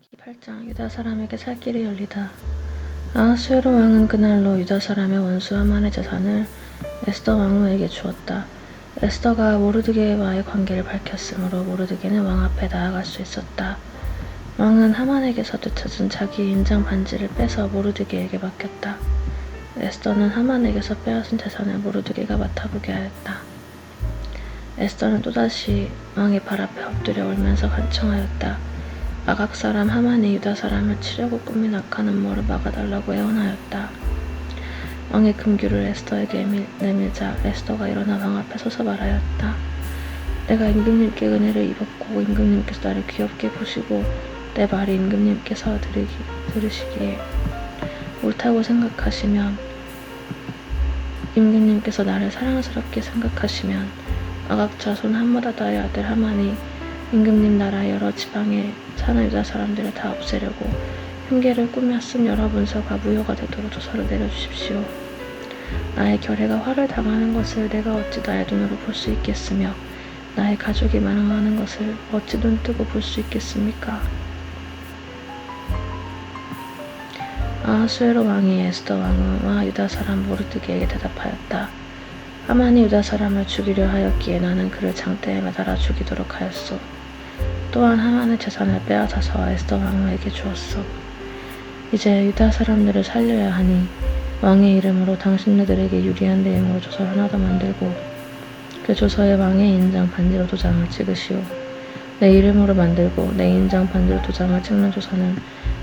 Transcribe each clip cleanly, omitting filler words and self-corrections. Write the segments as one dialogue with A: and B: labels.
A: 8장 유다 사람에게 살 길이 열리다. 아하수에로 왕은 그날로 유다 사람의 원수 하만의 재산을 에스더 왕후에게 주었다. 에스더가 모르드게와의 관계를 밝혔으므로 모르드게는 왕 앞에 나아갈 수 있었다. 왕은 하만에게서 되찾은 자기의 인장 반지를 빼서 모르드게에게 맡겼다. 에스더는 하만에게서 빼앗은 재산을 모르드게가 맡아보게 하였다. 에스더는 또다시 왕의 발 앞에 엎드려 울면서 간청하였다. 아각 사람 하만이 유다 사람을 치려고 꾸민 악한 음모를 막아달라고 애원하였다. 왕의 금규를 에스더에게 내밀자 에스더가 일어나 왕 앞에 서서 말하였다. 내가 임금님께 은혜를 입었고 임금님께서 나를 귀엽게 보시고 내 말이 임금님께서 들으시기에 옳다고 생각하시면 임금님께서 나를 사랑스럽게 생각하시면 아각 자손 함므다다의 아들 하만이 임금님 나라 여러 지방에 사는 유다 사람들을 다 없애려고 흉계를 꾸며 쓴 여러 문서가 무효가 되도록 조서를 내려주십시오. 나의 결혜가 화를 당하는 것을 내가 어찌 나의 눈으로 볼 수 있겠으며 나의 가족이 망하는 것을 어찌 눈뜨고 볼 수 있겠습니까? 아하수에로 왕이 에스더 왕후와 유다 사람 모르드게에게 대답하였다. 하만이 유다 사람을 죽이려 하였기에 나는 그를 장대에 매달아 죽이도록 하였소. 또한 하만의 재산을 빼앗아서 에스더 왕후에게 주었소. 이제 유다 사람들을 살려야 하니 왕의 이름으로 당신네들에게 유리한 내용으로 조서를 하나 더 만들고 그 조서에 왕의 인장 반지로 도장을 찍으시오. 내 이름으로 만들고 내 인장 반지로 도장을 찍는 조서는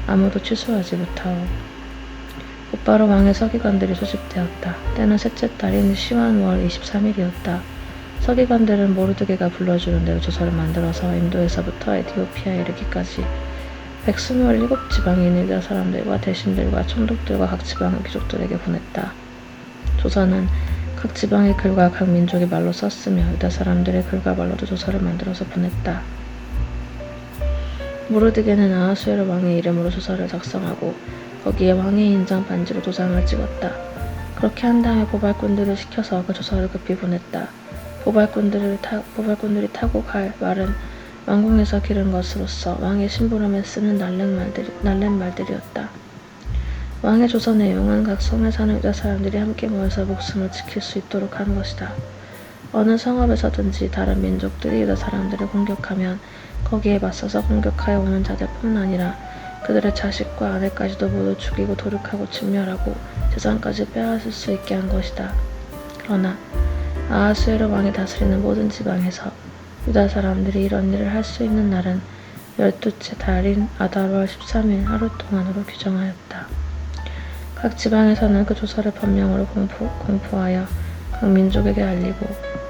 A: 아무도 취소하지 못하오. 곧바로 왕의 서기관들이 소집되었다. 때는 셋째 달인 시완월 23일이었다. 서기관들은 모르드게가 불러주는 대로 조서를 만들어서 인도에서부터 에티오피아에 이르기까지 127지방에 있는 유다 사람들과 대신들과 총독들과 각 지방의 귀족들에게 보냈다. 조서는 각 지방의 글과 각 민족의 말로 썼으며 유다 사람들의 글과 말로도 조서를 만들어서 보냈다. 모르드게는 아하수에로 왕의 이름으로 조서를 작성하고 거기에 왕의 인장 반지로 도장을 찍었다. 그렇게 한 다음에 보발꾼들을 시켜서 그 조서를 급히 보냈다. 보발꾼들이 타고 갈 말은 왕궁에서 기른 것으로서 왕의 심부름에 쓰는 날렛말들이었다. 왕의 조서 내용은 각 성에 사는 유다 사람들이 함께 모여서 목숨을 지킬 수 있도록 하는 것이다. 어느 성읍에서든지 다른 민족들이 유다 사람들을 공격하면 거기에 맞서서 공격하여 오는 자들뿐 아니라 그들의 자식과 아내까지도 모두 죽이고 도륙하고 진멸하고 재산까지 빼앗을 수 있게 한 것이다. 그러나 아하수에로 왕이 다스리는 모든 지방에서 유다 사람들이 이런 일을 할 수 있는 날은 12째 달인 아달월 13일 하루 동안으로 규정하였다. 각 지방에서는 그 조서를 법령으로 공포하여 각 민족에게 알리고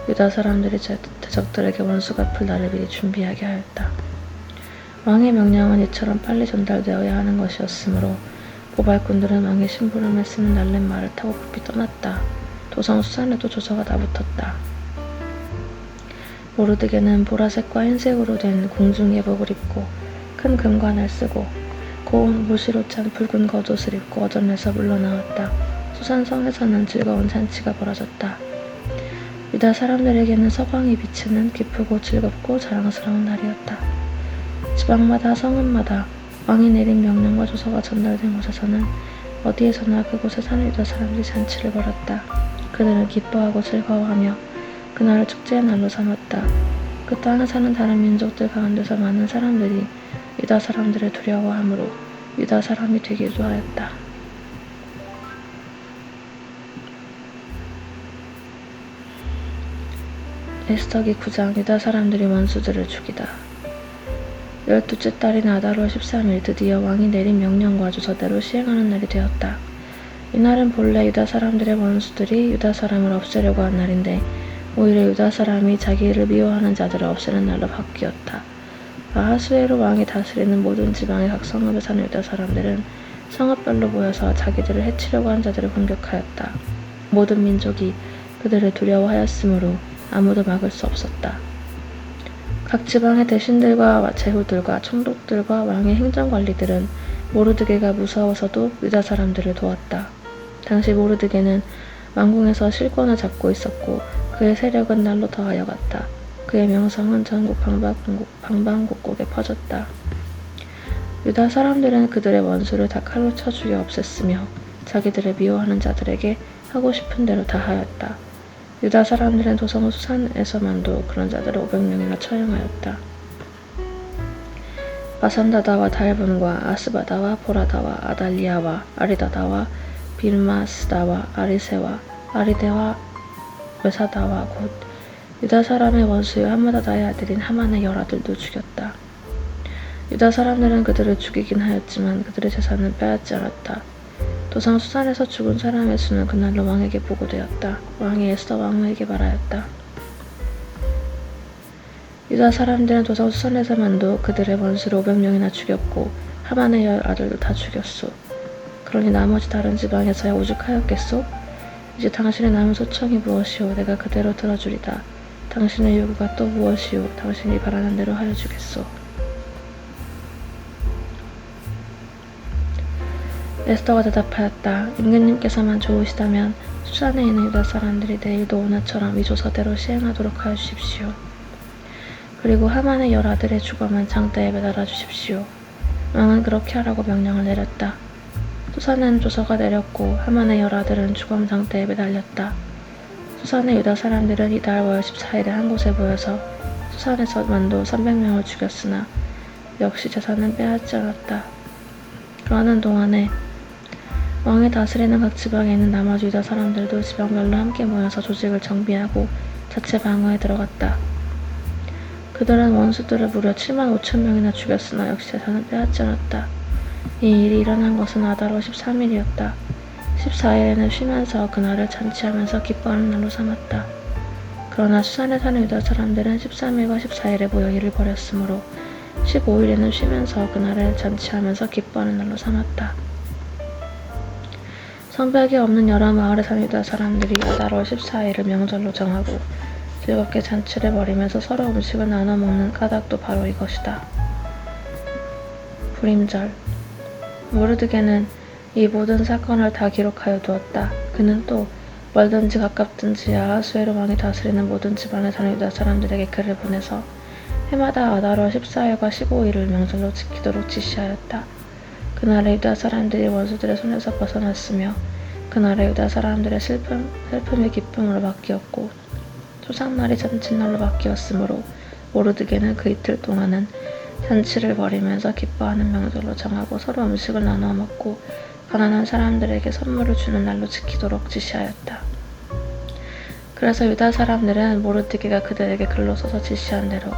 A: 유다 사람들이 대적들에게 원수 갚을 날을 미리 준비하게 하였다. 왕의 명령은 이처럼 빨리 전달되어야 하는 것이었으므로 보발꾼들은 왕의 심부름에 쓰는 날렛말을 타고 급히 떠났다. 도성 수산에도 조서가 다붙었다. 모르드게는 보라색과 흰색으로 된 궁중 예복을 입고 큰 금관을 쓰고 고운 보시로 찬 붉은 겉옷을 입고 어전에서 물러나왔다. 수산성에서는 즐거운 잔치가 벌어졌다. 유다 사람들에게는 서광이 비치는 기쁘고 즐겁고 자랑스러운 날이었다. 지방마다 성읍마다 왕이 내린 명령과 조서가 전달된 곳에서는 어디에서나 그곳에 사는 유다 사람들이 잔치를 벌였다. 그들은 기뻐하고 즐거워하며 그날을 축제의 날로 삼았다. 그 땅에 사는 다른 민족들 가운데서 많은 사람들이 유다 사람들을 두려워하므로 유다 사람이 되기도 하였다. 에스더기 9장 유다 사람들이 원수들을 죽이다. 12째 달인 아달월 13일 드디어 왕이 내린 명령과 조서대로 시행하는 날이 되었다. 이날은 본래 유다 사람들의 원수들이 유다 사람을 없애려고 한 날인데 오히려 유다 사람이 자기를 미워하는 자들을 없애는 날로 바뀌었다. 아하수에로 왕이 다스리는 모든 지방의 각 성읍에 사는 유다 사람들은 성읍별로 모여서 자기들을 해치려고 한 자들을 공격하였다. 모든 민족이 그들을 두려워하였으므로 아무도 막을 수 없었다. 각 지방의 대신들과 제후들과 총독들과 왕의 행정관리들은 모르드게가 무서워서도 유다 사람들을 도왔다. 당시 모르드게는 왕궁에서 실권을 잡고 있었고 그의 세력은 날로 더하여 갔다. 그의 명성은 전국 방방곡곡에 퍼졌다. 유다 사람들은 그들의 원수를 다 칼로 쳐 죽여 없앴으며 자기들을 미워하는 자들에게 하고 싶은 대로 다 하였다. 유다 사람들은 도성 수산에서만도 그런 자들을 500명이나 처형하였다. 마산다다와 달분과 아스바다와 보라다와 아달리아와 아리다다와 빌마스다와 아리세와 아리데와 외사다와 곧 유다 사람의 원수요 함마다다의 아들인 하만의 열아들도 죽였다. 유다 사람들은 그들을 죽이긴 하였지만 그들의 재산은 빼앗지 않았다. 도성 수산에서 죽은 사람의 수는 그날로 왕에게 보고되었다. 왕이 에스더 왕후에게 말하였다. 유다 사람들은 도성 수산에서만도 그들의 원수를 500명이나 죽였고 하만의 열 아들도 다 죽였소. 그러니 나머지 다른 지방에서야 오죽하였겠소? 이제 당신의 남은 소청이 무엇이오? 내가 그대로 들어주리다. 당신의 요구가 또 무엇이오? 당신이 바라는 대로 하여 주겠소. 에스더가 대답하였다. 임금님께서만 좋으시다면 수산에 있는 유다 사람들이 내일도 오늘처럼 이 조서대로 시행하도록 하여 주십시오. 그리고 하만의 열 아들의 주검은 장대에 매달아 주십시오. 왕은 그렇게 하라고 명령을 내렸다. 수산에는 조서가 내렸고 하만의 열 아들은 주검 장대에 매달렸다. 수산의 유다 사람들은 이달 월 14일에 한 곳에 모여서 수산에서만도 300명을 죽였으나 역시 재산은 빼앗지 않았다. 그러는 동안에 왕이 다스리는 각 지방에 있는 나머지 유다 사람들도 지방별로 함께 모여서 조직을 정비하고 자체 방어에 들어갔다. 그들은 원수들을 무려 7만 5천 명이나 죽였으나 역시 재산은 빼앗지 않았다. 이 일이 일어난 것은 아달월 13일이었다. 14일에는 쉬면서 그날을 잔치하면서 기뻐하는 날로 삼았다. 그러나 수산에 사는 유다 사람들은 13일과 14일에 모여 일을 벌였으므로 15일에는 쉬면서 그날을 잔치하면서 기뻐하는 날로 삼았다. 성벽이 없는 여러 마을에 사는 유다 사람들이 아달월 14일을 명절로 정하고 즐겁게 잔치를 벌이면서 서로 음식을 나눠 먹는 까닭도 바로 이것이다. 불임절. 모르드게는 이 모든 사건을 다 기록하여 두었다. 그는 또 멀든지 가깝든지 아하수에로 왕이 다스리는 모든 지방에 사는 유다 사람들에게 글을 보내서 해마다 아달월 14일과 15일을 명절로 지키도록 지시하였다. 그날에 유다 사람들이 원수들의 손에서 벗어났으며 그날에 유다 사람들의 슬픔이 기쁨으로 바뀌었고 초상날이 잔칫날로 바뀌었으므로 모르드게는 그 이틀 동안은 잔치를 벌이면서 기뻐하는 명절로 정하고 서로 음식을 나누어 먹고 가난한 사람들에게 선물을 주는 날로 지키도록 지시하였다. 그래서 유다 사람들은 모르드게가 그들에게 글로 써서 지시한 대로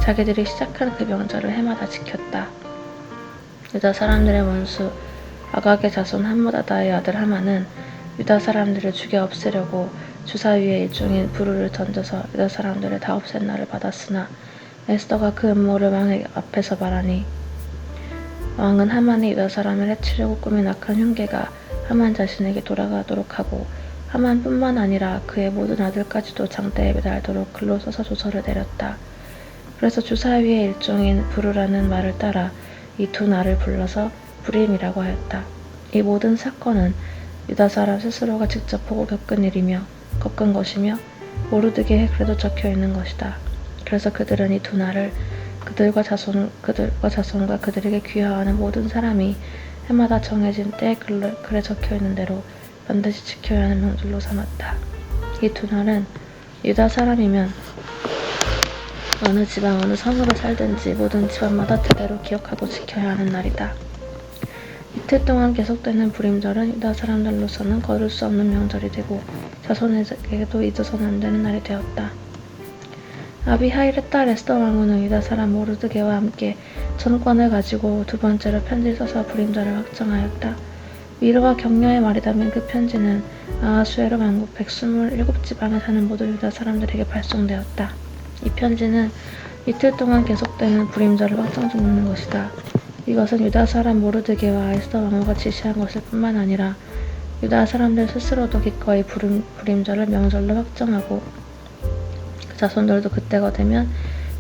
A: 자기들이 시작한 그 명절을 해마다 지켰다. 유다 사람들의 원수 아각의 자손 함므다다의 아들 하만은 유다 사람들을 죽여 없애려고 주사 위에 일종인 불을 던져서 유다 사람들을 다 없앤 날을 받았으나 에스더가 그 음모를 왕의 앞에서 말하니 왕은 하만이 유다 사람을 해치려고 꾸민 악한 흉계가 하만 자신에게 돌아가도록 하고 하만뿐만 아니라 그의 모든 아들까지도 장대에 매달도록 글로 써서 조서를 내렸다. 그래서 주사 위에 일종인 부르라는 말을 따라 이 두 날을 불러서 불임이라고 하였다. 이 모든 사건은 유다 사람 스스로가 직접 보고 겪은 것이며 모르드게의 글에도 적혀 있는 것이다. 그래서 그들은 이 두 날을 그들과 자손과 그들에게 귀화하는 모든 사람이 해마다 정해진 때에 글에 적혀 있는 대로 반드시 지켜야 하는 명절로 삼았다. 이 두 날은 유다 사람이면 어느 지방 어느 성읍에 살든지 모든 집안마다 제대로 기억하고 지켜야 하는 날이다. 이틀 동안 계속되는 불임절은 유다 사람들로서는 거둘 수 없는 명절이 되고 자손에게도 잊어서는 안 되는 날이 되었다. 아비하일의 딸 에스더 왕후는 유다 사람 모르드게와 함께 전권을 가지고 두 번째로 편지를 써서 불임절을 확정하였다. 위로와 격려의 말이다면 그 편지는 아하수에로 왕국 127지방에 사는 모든 유다 사람들에게 발송되었다. 이 편지는 이틀 동안 계속되는 불임절을 확정짓는 것이다. 이것은 유다 사람 모르드게와 에스더 왕후가 지시한 것일 뿐만 아니라 유다 사람들 스스로도 기꺼이 불임절을 명절로 확정하고 그 자손들도 그때가 되면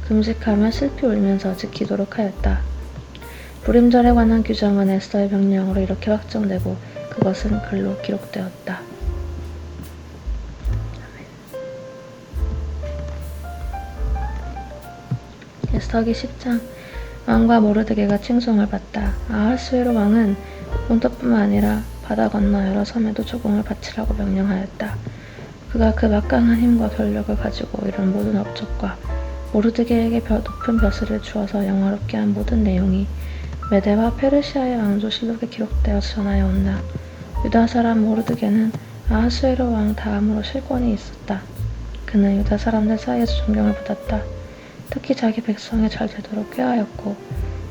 A: 금식하며 슬피 울면서 지키도록 하였다. 불임절에 관한 규정은 에스더의 명령으로 이렇게 확정되고 그것은 글로 기록되었다. 에스더기 10장. 왕과 모르드게가 칭송을 받다. 아하수에로 왕은 본토뿐만 아니라 바다 건너 여러 섬에도 조공을 바치라고 명령하였다. 그가 그 막강한 힘과 권력을 가지고 이런 모든 업적과 모르드게에게 높은 벼슬을 주어서 영화롭게 한 모든 내용이 메대와 페르시아의 왕조실록에 기록되어서 전하여 온다. 유다 사람 모르드게는 아하수에로 왕 다음으로 실권이 있었다. 그는 유다 사람들 사이에서 존경을 받았다. 특히 자기 백성이 잘 되도록 꾀하였고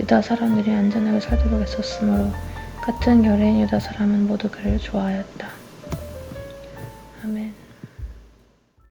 A: 유다 사람들이 안전하게 살도록 애썼으므로 같은 결의인 유다 사람은 모두 그를 좋아하였다.